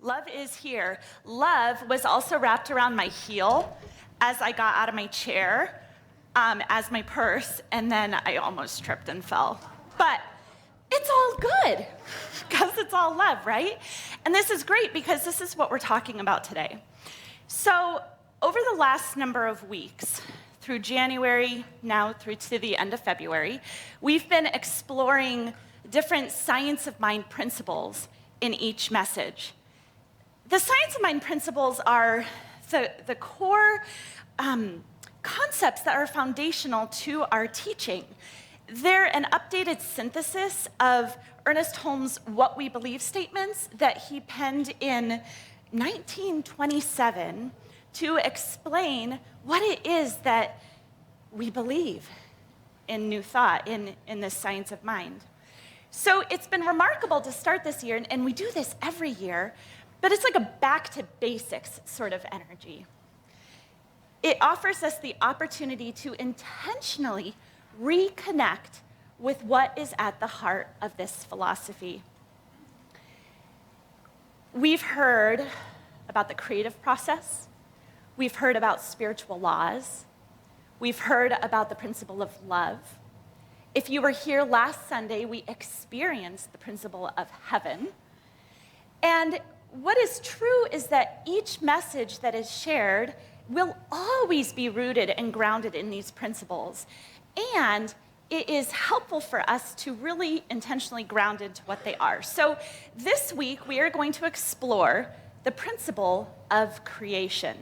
Love is here. Love was also wrapped around my heel as I got out of my chair, as my purse, and then I almost tripped and fell. But it's all good, because it's all love, right? And this is great because this is what we're talking about today. So over the last number of weeks, through January, now through to the end of February, we've been exploring different science of mind principles in each message. The science of mind principles are the core concepts that are foundational to our teaching. They're an updated synthesis of Ernest Holmes' What We Believe statements that he penned in 1927 to explain what it is that we believe in New Thought, in this science of mind. So it's been remarkable to start this year, and we do this every year, but it's like a back to basics sort of energy. It offers us the opportunity to intentionally reconnect with what is at the heart of this philosophy. We've heard about the creative process. We've heard about spiritual laws. We've heard about the principle of love. If you were here last Sunday, we experienced the principle of heaven. And what is true is that each message that is shared will always be rooted and grounded in these principles. And it is helpful for us to really intentionally ground into what they are. So this week, we are going to explore the principle of creation.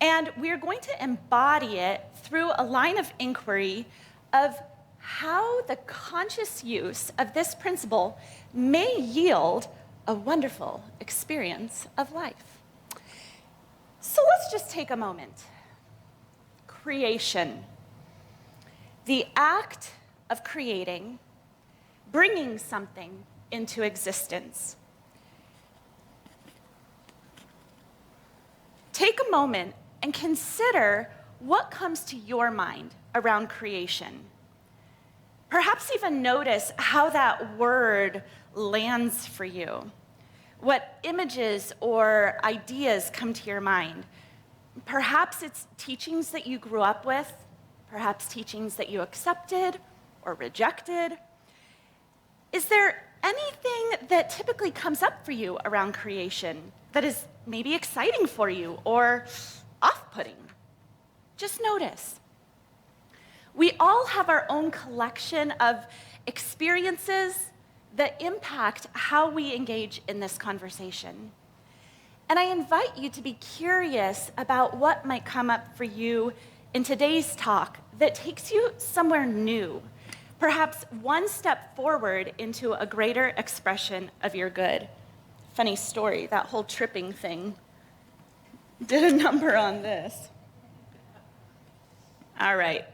And we are going to embody it through a line of inquiry of how the conscious use of this principle may yield a wonderful experience of life. So let's just take a moment. Creation. The act of creating, bringing something into existence. Take a moment and consider what comes to your mind around creation. Perhaps even notice how that word lands for you. What images or ideas come to your mind. Perhaps it's teachings that you grew up with, perhaps teachings that you accepted or rejected. Is there anything that typically comes up for you around creation that is maybe exciting for you or off-putting? Just notice. We all have our own collection of experiences that impact how we engage in this conversation. And I invite you to be curious about what might come up for you in today's talk that takes you somewhere new, perhaps one step forward into a greater expression of your good. Funny story, that whole tripping thing did a number on this. All right.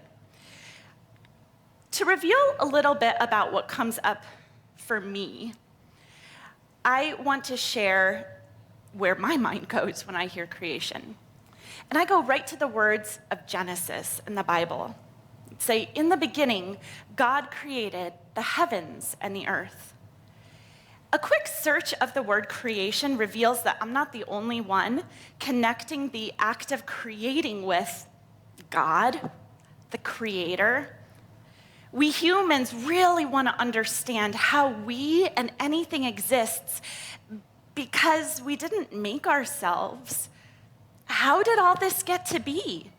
To reveal a little bit about what comes up for me, I want to share where my mind goes when I hear creation. And I go right to the words of Genesis in the Bible. Say, in the beginning, God created the heavens and the earth. A quick search of the word creation reveals that I'm not the only one connecting the act of creating with God, the creator. We humans really want to understand how we and anything exists because we didn't make ourselves. How did all this get to be?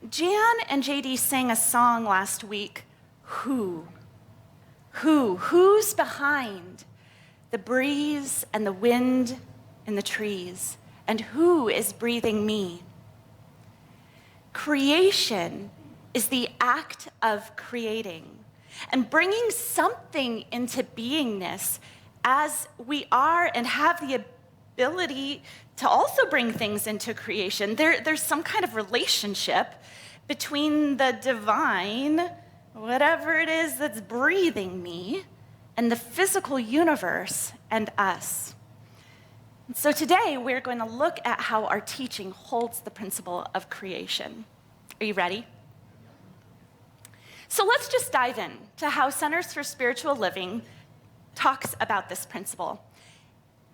Jan and JD sang a song last week, Who's behind the breeze and the wind and the trees? And who is breathing me? Creation is the act of creating and bringing something into beingness as we are and have the ability to also bring things into creation. There's some kind of relationship between the divine, whatever it is that's breathing me, and the physical universe and us. And so today we're going to look at how our teaching holds the principle of creation. Are you ready? So let's just dive in to how Centers for Spiritual Living talks about this principle.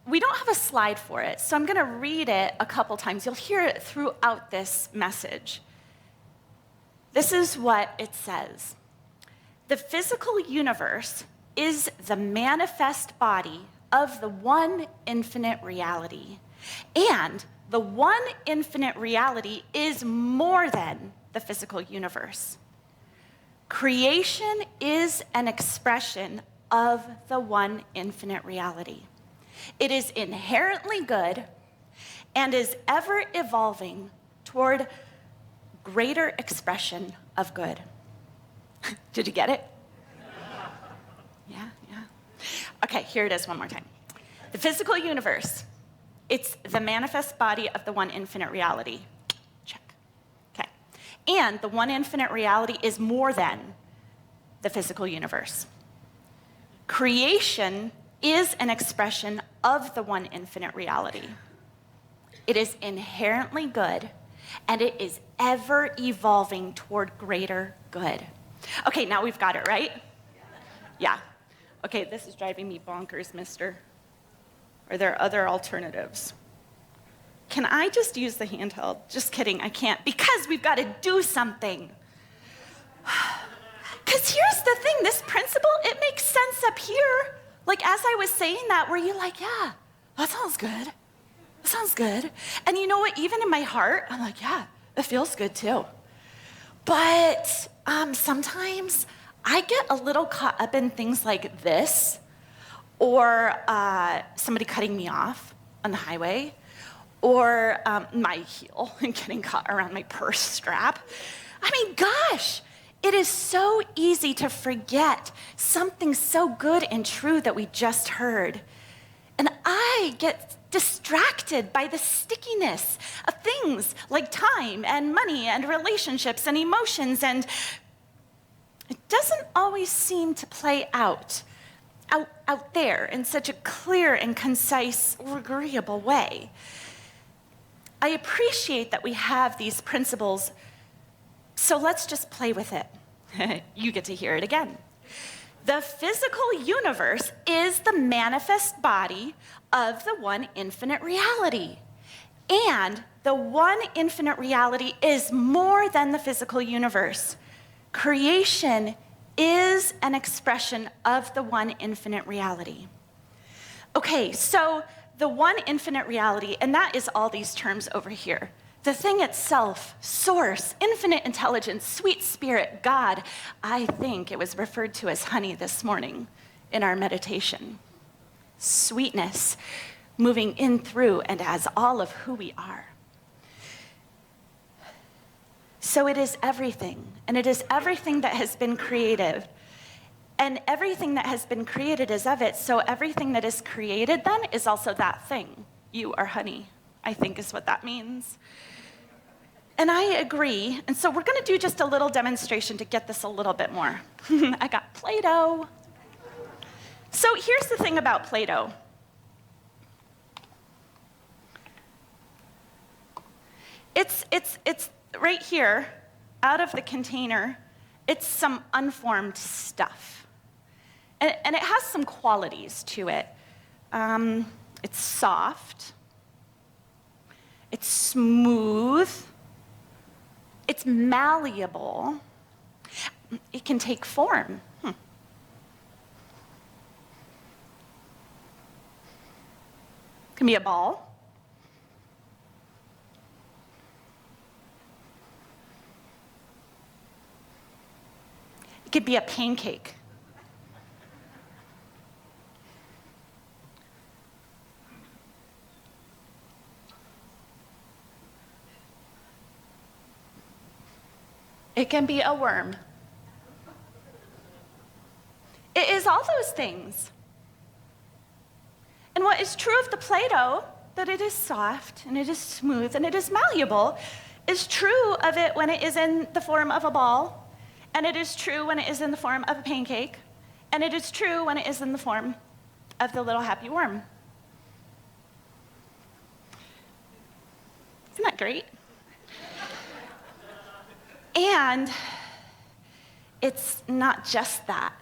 we don't have a slide for it, so I'm going to read it a couple times. You'll hear it throughout this message. This is what it says. The physical universe is the manifest body of the one infinite reality. And the one infinite reality is more than the physical universe. Creation is an expression of the one infinite reality. It is inherently good and is ever evolving toward greater expression of good. Did you get it? Yeah. Okay, here it is one more time. The physical universe, it's the manifest body of the one infinite reality. Check. Okay. And the one infinite reality is more than the physical universe. Creation is an expression of the one infinite reality. It is inherently good, and it is ever evolving toward greater good. Okay, now we've got it, right? Yeah. Okay, this is driving me bonkers, mister. Are there other alternatives? Can I just use the handheld? Just kidding, I can't, because we've got to do something. Because here's the thing, this principle, it makes sense up here. Like, as I was saying that, were you like, yeah, that sounds good. That sounds good. And you know what, even in my heart, I'm like, yeah, it feels good too. But sometimes I get a little caught up in things like this, or somebody cutting me off on the highway, or my heel and getting caught around my purse strap. I mean, gosh, it is so easy to forget something so good and true that we just heard. And I get distracted by the stickiness of things like time and money and relationships and emotions, and it doesn't always seem to play out there in such a clear and concise or agreeable way. I appreciate that we have these principles, so let's just play with it. You get to hear it again. The physical universe is the manifest body of the one infinite reality. And the one infinite reality is more than the physical universe. Creation is an expression of the one infinite reality. Okay, so the one infinite reality, and that is all these terms over here. The thing itself, source, infinite intelligence, sweet spirit, God. I think it was referred to as honey this morning in our meditation. Sweetness, moving in through and as all of who we are. So it is everything, and it is everything that has been created. And everything that has been created is of it, so everything that is created then is also that thing. You are honey, I think is what that means. And I agree, and so we're gonna do just a little demonstration to get this a little bit more. I got Play-Doh. So here's the thing about Play-Doh. It's right here, out of the container, it's some unformed stuff. And it has some qualities to it. It's soft, it's smooth, it's malleable, it can take form. It can be a ball. It could be a pancake. It can be a worm. It is all those things. And what is true of the Play-Doh, that it is soft and it is smooth and it is malleable, is true of it when it is in the form of a ball, and it is true when it is in the form of a pancake, and it is true when it is in the form of the little happy worm. Isn't that great? And it's not just that.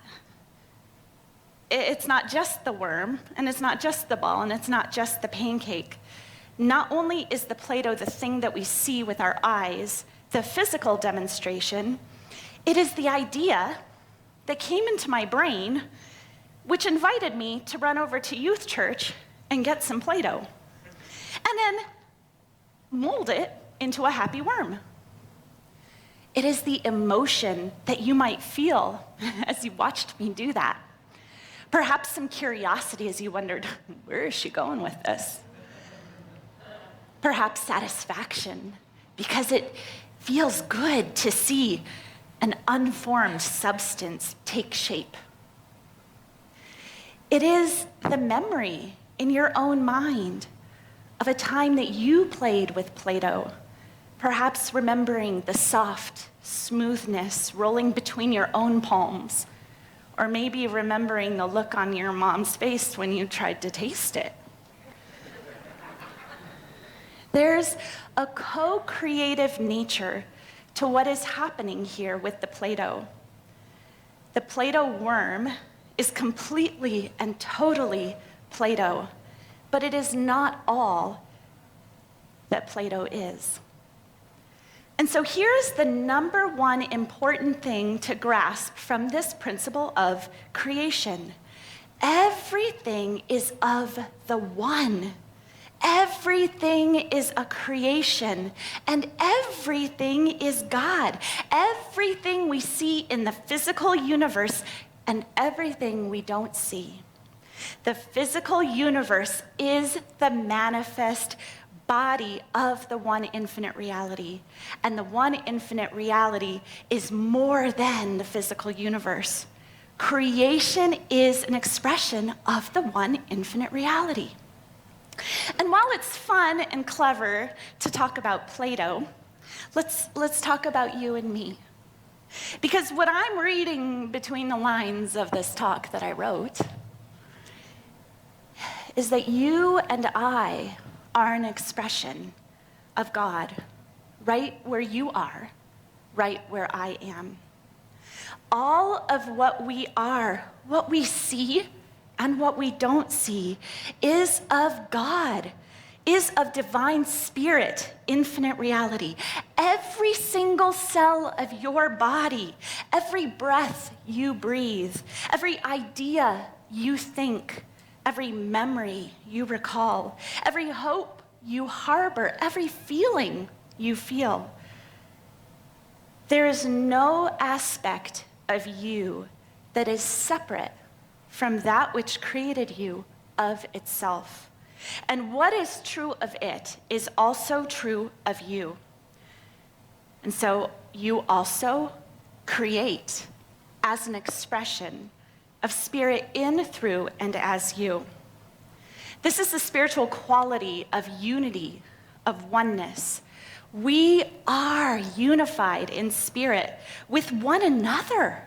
It's not just the worm, and it's not just the ball, and it's not just the pancake. Not only is the Play-Doh the thing that we see with our eyes, the physical demonstration, it is the idea that came into my brain, which invited me to run over to youth church and get some Play-Doh, and then mold it into a happy worm. It is the emotion that you might feel as you watched me do that. Perhaps some curiosity as you wondered, where is she going with this? Perhaps satisfaction, because it feels good to see an unformed substance take shape. It is the memory in your own mind of a time that you played with Play-Doh, perhaps remembering the soft smoothness rolling between your own palms, or maybe remembering the look on your mom's face when you tried to taste it. There's a co-creative nature to what is happening here with the Play-Doh. The Play-Doh worm is completely and totally Play-Doh, but it is not all that Play-Doh is. And so here's the number one important thing to grasp from this principle of creation. Everything is of the one. Everything is a creation, and everything is God. Everything we see in the physical universe and everything we don't see. The physical universe is the manifest body of the one infinite reality, and the one infinite reality is more than the physical universe. Creation is an expression of the one infinite reality. And while it's fun and clever to talk about Play-Doh, let's talk about you and me. Because what I'm reading between the lines of this talk that I wrote is that you and I are an expression of God, right where you are, right where I am. All of what we are, what we see, and what we don't see is of God, is of divine spirit, infinite reality. Every single cell of your body, every breath you breathe, every idea you think, every memory you recall, every hope you harbor, every feeling you feel. There is no aspect of you that is separate from that which created you of itself. And what is true of it is also true of you. And so you also create as an expression of spirit in, through, and as you. This is the spiritual quality of unity, of oneness. We are unified in spirit with one another.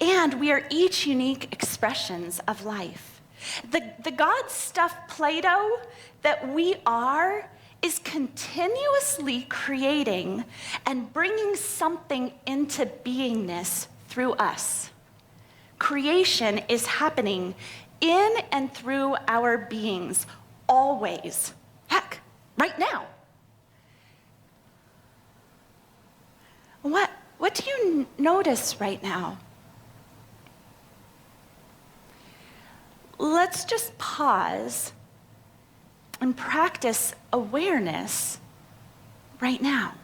And we are each unique expressions of life. The God-stuffed Play-Doh that we are is continuously creating and bringing something into beingness through us. Creation is happening in and through our beings, always. Heck, right now. What do you notice right now? Let's just pause and practice awareness right now.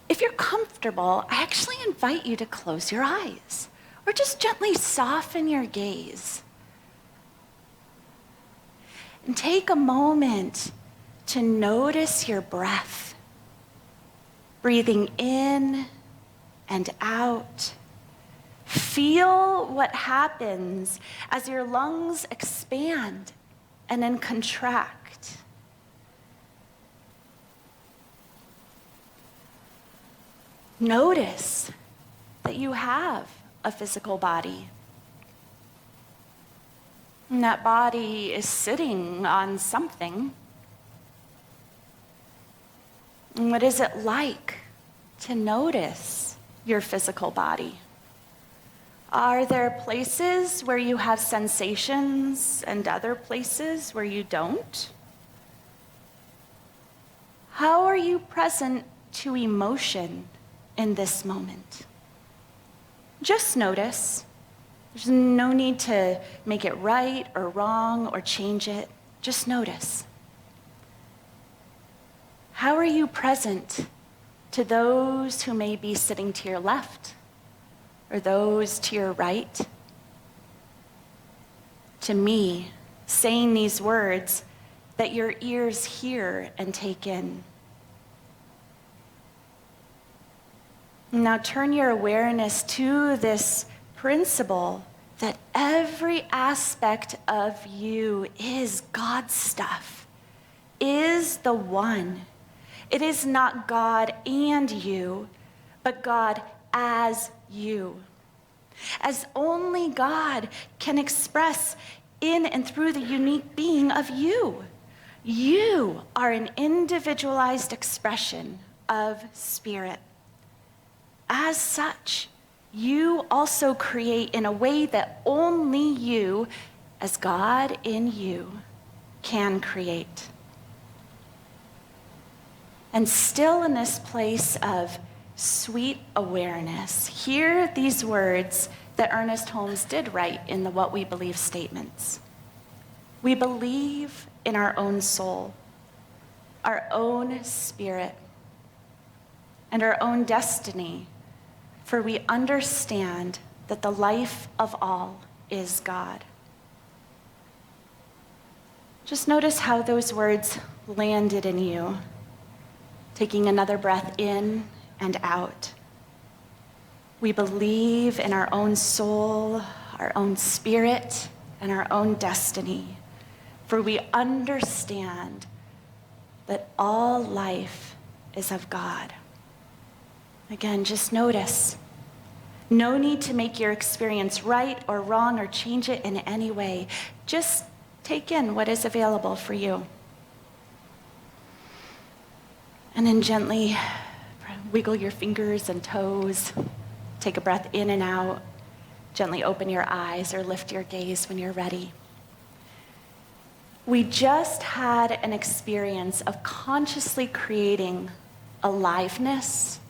If you're comfortable, I actually invite you to close your eyes or just gently soften your gaze. And take a moment to notice your breath, breathing in and out. Feel what happens as your lungs expand and then contract. Notice that you have a physical body. And that body is sitting on something. And what is it like to notice your physical body? Are there places where you have sensations and other places where you don't? How are you present to emotion in this moment? Just notice. There's no need to make it right or wrong or change it. Just notice. How are you present to those who may be sitting to your left or those to your right? To me, saying these words that your ears hear and take in. Now turn your awareness to this principle that every aspect of you is God's stuff, is the one. It is not God and you, but God as you. As only God can express in and through the unique being of you. You are an individualized expression of spirit. As such, you also create in a way that only you, as God in you, can create. And still in this place of sweet awareness, hear these words that Ernest Holmes did write in the What We Believe statements. We believe in our own soul, our own spirit, and our own destiny, for we understand that the life of all is God. Just notice how those words landed in you, taking another breath in and out. We believe in our own soul, our own spirit, and our own destiny, for we understand that all life is of God. Again, just notice. No need to make your experience right or wrong or change it in any way. Just take in what is available for you. And then gently wiggle your fingers and toes. Take a breath in and out. Gently open your eyes or lift your gaze when you're ready. We just had an experience of consciously creating aliveness,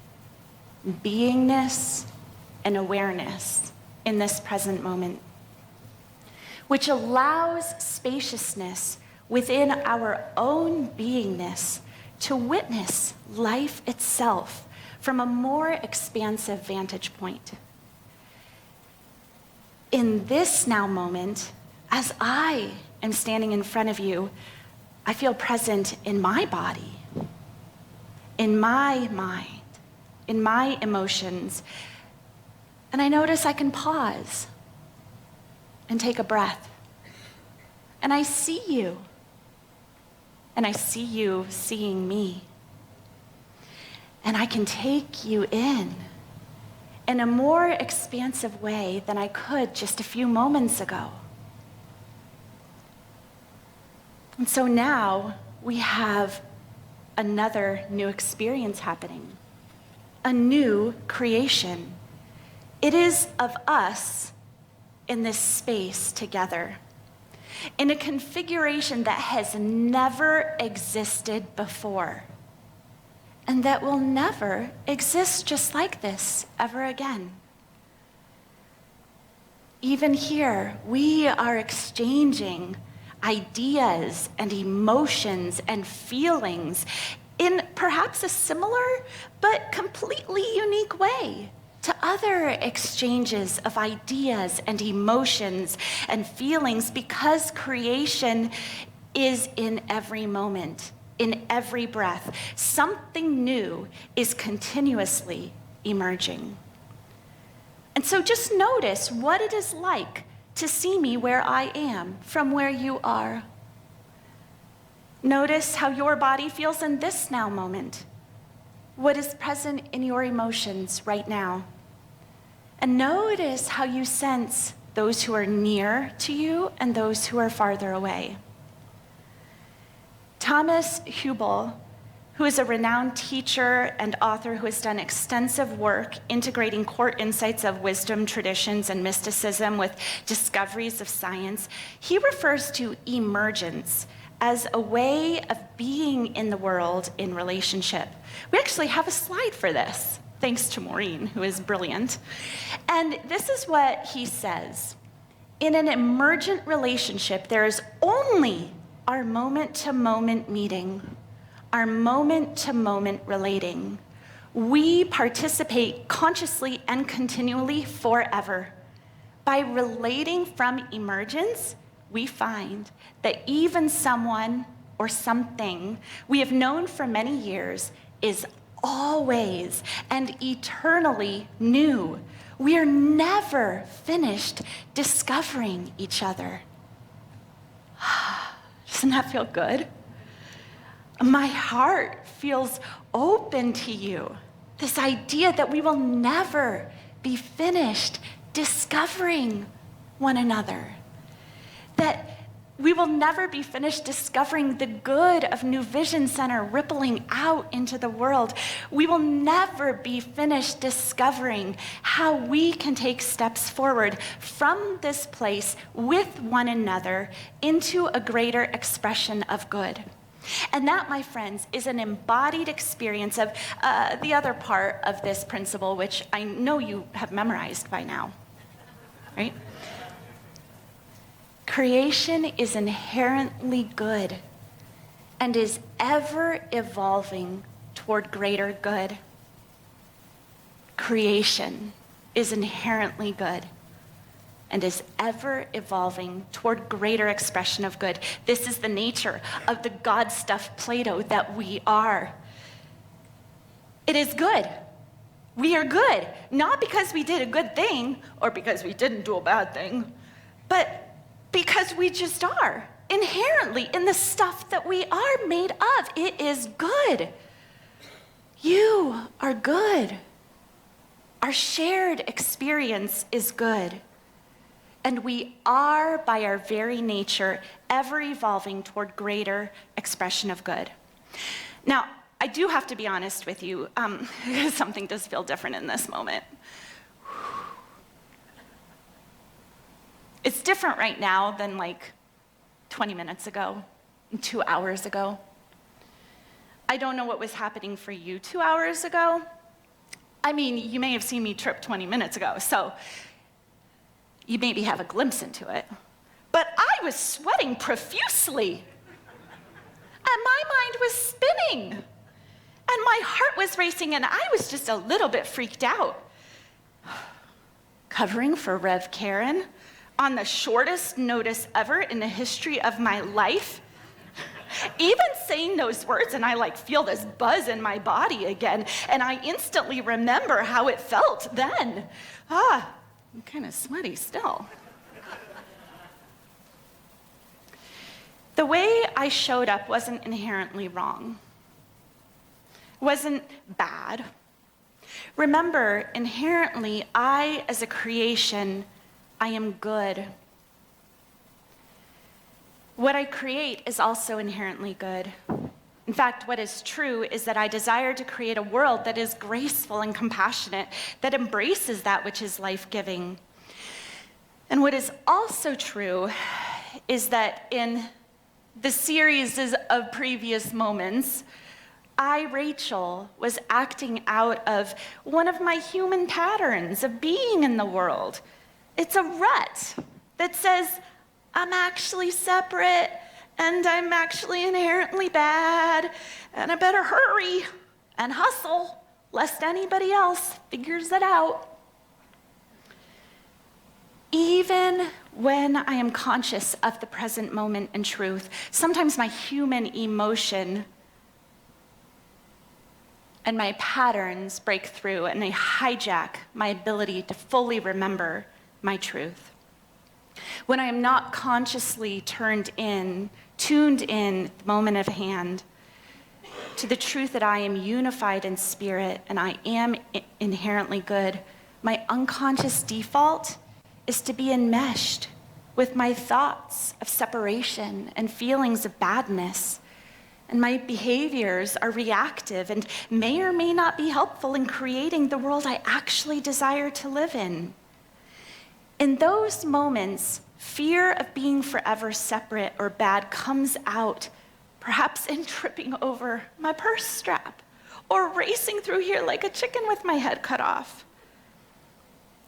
beingness, and awareness in this present moment, which allows spaciousness within our own beingness to witness life itself from a more expansive vantage point. In this now moment, as I am standing in front of you, I feel present in my body, in my mind, in my emotions, and I notice I can pause and take a breath. And I see you, and I see you seeing me. And I can take you in a more expansive way than I could just a few moments ago. And so now we have another new experience happening, a new creation. It is of us in this space together, in a configuration that has never existed before, and that will never exist just like this ever again. Even here, we are exchanging ideas and emotions and feelings in perhaps a similar but completely unique way to other exchanges of ideas and emotions and feelings, because creation is in every moment, in every breath. Something new is continuously emerging. And so just notice what it is like to see me where I am from where you are. Notice how your body feels in this now moment. What is present in your emotions right now. And notice how you sense those who are near to you and those who are farther away. Thomas Hübl, who is a renowned teacher and author who has done extensive work integrating core insights of wisdom, traditions, and mysticism with discoveries of science, he refers to emergence as a way of being in the world in relationship. We actually have a slide for this, thanks to Maureen, who is brilliant. And this is what he says. In an emergent relationship, there is only our moment-to-moment meeting, our moment-to-moment relating. We participate consciously and continually forever. By relating from emergence, we find that even someone or something we have known for many years is always and eternally new. We are never finished discovering each other. Doesn't that feel good? My heart feels open to you. This idea that we will never be finished discovering one another. That we will never be finished discovering the good of New Vision Center rippling out into the world. We will never be finished discovering how we can take steps forward from this place with one another into a greater expression of good. And that, my friends, is an embodied experience of the other part of this principle, which I know you have memorized by now, right? Creation is inherently good and is ever evolving toward greater good. Creation is inherently good and is ever evolving toward greater expression of good. This is the nature of the God-stuffed Plato that we are. It is good. We are good, not because we did a good thing or because we didn't do a bad thing, but because we just are, inherently, in the stuff that we are made of. It is good. You are good. Our shared experience is good. And we are, by our very nature, ever evolving toward greater expression of good. Now, I do have to be honest with you, because something does feel different in this moment. It's different right now than like 20 minutes ago, 2 hours ago. I don't know what was happening for you 2 hours ago. I mean, you may have seen me trip 20 minutes ago, so you maybe have a glimpse into it. But I was sweating profusely, and my mind was spinning, and my heart was racing, and I was just a little bit freaked out. Covering for Rev Karin on the shortest notice ever in the history of my life. Even saying those words, and I like feel this buzz in my body again, and I instantly remember how it felt then. I'm kind of sweaty still. The way I showed up wasn't inherently wrong. Wasn't bad. Remember, inherently, I, as a creation, I am good. What I create is also inherently good. In fact, what is true is that I desire to create a world that is graceful and compassionate, that embraces that which is life-giving. And what is also true is that in the series of previous moments, I, Rachel, was acting out of one of my human patterns of being in the world. It's a rut that says, I'm actually separate, and I'm actually inherently bad, and I better hurry and hustle, lest anybody else figures it out. Even when I am conscious of the present moment and truth, sometimes my human emotion and my patterns break through, and they hijack my ability to fully remember my truth. When I am not consciously tuned in, the moment of hand, to the truth that I am unified in spirit and I am inherently good, my unconscious default is to be enmeshed with my thoughts of separation and feelings of badness. And my behaviors are reactive and may or may not be helpful in creating the world I actually desire to live in. In those moments, fear of being forever separate or bad comes out, perhaps in tripping over my purse strap or racing through here like a chicken with my head cut off.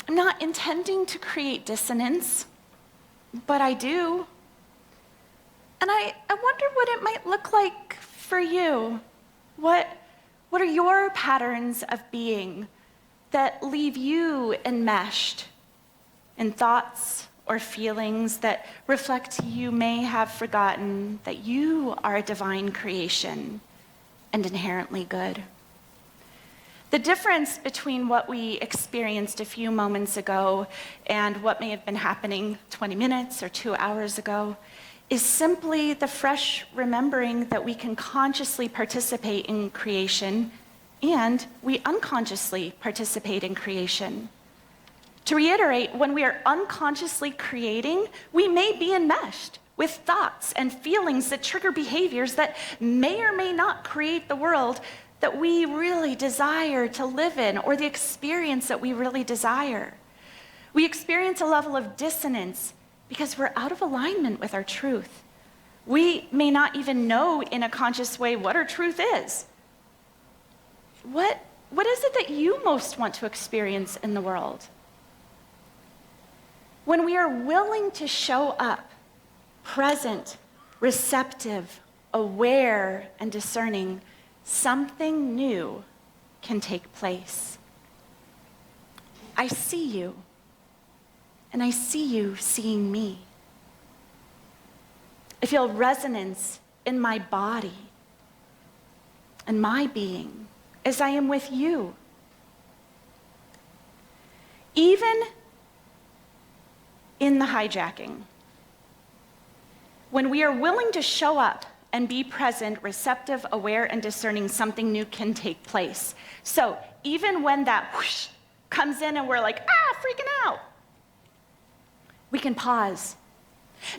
I'm not intending to create dissonance, but I do. And I wonder what it might look like for you. What are your patterns of being that leave you enmeshed in thoughts or feelings that reflect you may have forgotten that you are a divine creation and inherently good? The difference between what we experienced a few moments ago and what may have been happening 20 minutes or 2 hours ago is simply the fresh remembering that we can consciously participate in creation and we unconsciously participate in creation. To reiterate, when we are unconsciously creating, we may be enmeshed with thoughts and feelings that trigger behaviors that may or may not create the world that we really desire to live in or the experience that we really desire. We experience a level of dissonance because we're out of alignment with our truth. We may not even know in a conscious way what our truth is. What is it that you most want to experience in the world? When we are willing to show up, present, receptive, aware, and discerning, something new can take place. I see you, and I see you seeing me. I feel resonance in my body and my being as I am with you. Even in the hijacking, when we are willing to show up and be present, receptive, aware, and discerning, something new can take place. So even when that whoosh comes in and we're like, freaking out, we can pause.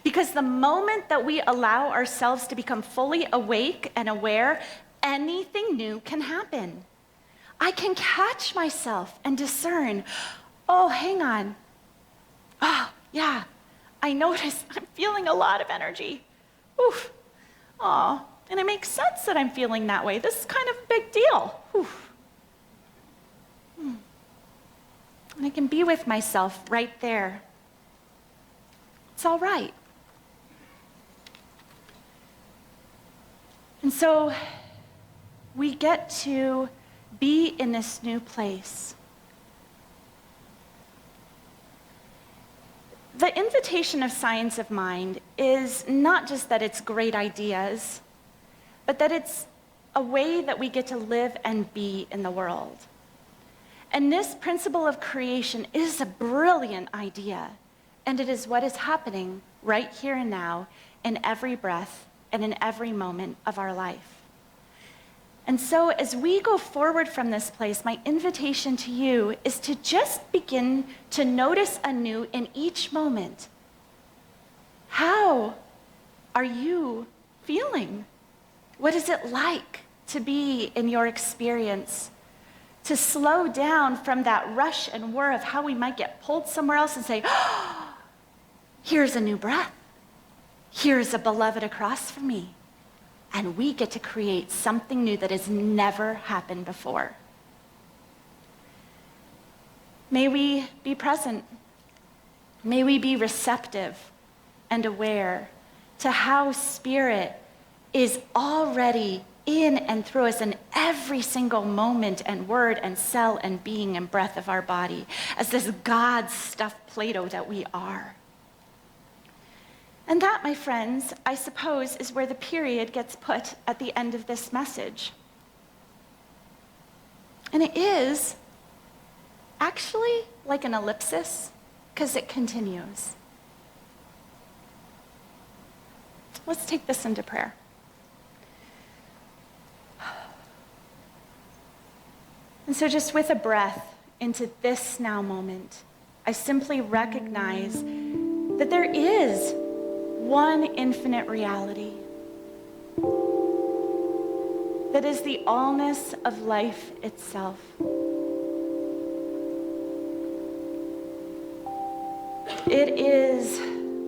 Because the moment that we allow ourselves to become fully awake and aware, anything new can happen. I can catch myself and discern, oh, hang on. Oh, yeah, I notice I'm feeling a lot of energy. Oof. Oh, and it makes sense that I'm feeling that way. This is kind of a big deal. Oof. And I can be with myself right there. It's all right. And so we get to be in this new place. The invitation of Science of Mind is not just that it's great ideas, but that it's a way that we get to live and be in the world. And this principle of creation is a brilliant idea, and it is what is happening right here and now in every breath and in every moment of our life. And so as we go forward from this place, my invitation to you is to just begin to notice anew in each moment, how are you feeling? What is it like to be in your experience? To slow down from that rush and whir of how we might get pulled somewhere else and say, oh, here's a new breath. Here's a beloved across from me. And we get to create something new that has never happened before. May we be present. May we be receptive and aware to how Spirit is already in and through us in every single moment and word and cell and being and breath of our body, as this God-stuffed Play-Doh that we are. And that, my friends, I suppose, is where the period gets put at the end of this message. And it is actually like an ellipsis, because it continues. Let's take this into prayer. And so just with a breath into this now moment, I simply recognize that there is one infinite reality. that is the allness of life itself. It is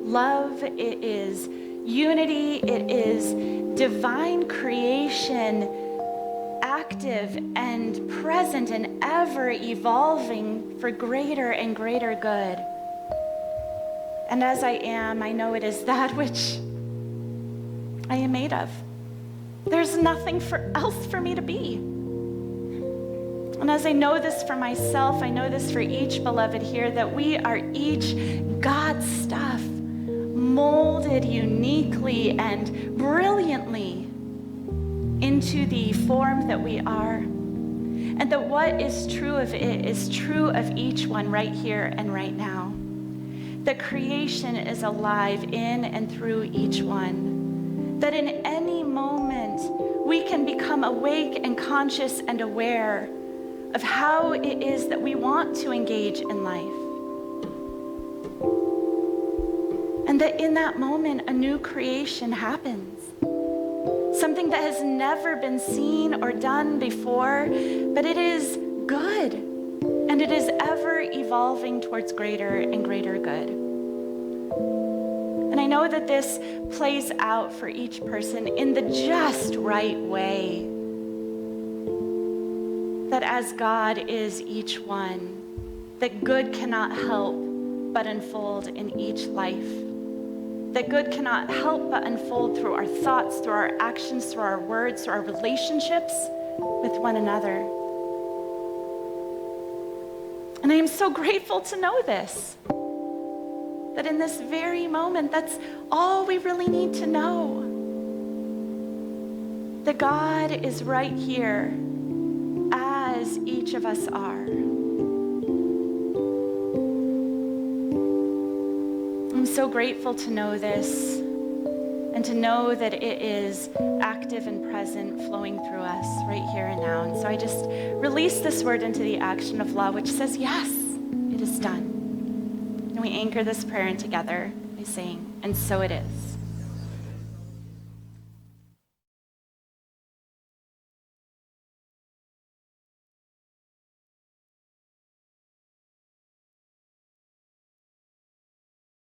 love, it is unity, it is divine creation, active and present and ever evolving for greater and greater good. And as I am, I know it is that which I am made of. There's nothing else for me to be. And as I know this for myself, I know this for each beloved here, that we are each God's stuff, molded uniquely and brilliantly into the form that we are. And that what is true of it is true of each one right here and right now. That creation is alive in and through each one. That in any moment we can become awake and conscious and aware of how it is that we want to engage in life. And that in that moment, a new creation happens. Something that has never been seen or done before, but it is good. And it is ever evolving towards greater and greater good. And I know that this plays out for each person in the just right way. That as God is each one, that good cannot help but unfold in each life. That good cannot help but unfold through our thoughts, through our actions, through our words, through our relationships with one another. And I am so grateful to know this. That in this very moment, that's all we really need to know. That God is right here as each of us are. I'm so grateful to know this and to know that it is active and present, flowing through us right here and now. And so I just release this word into the action of law, which says, yes, it is done. And we anchor this prayer in together by saying, and so it is.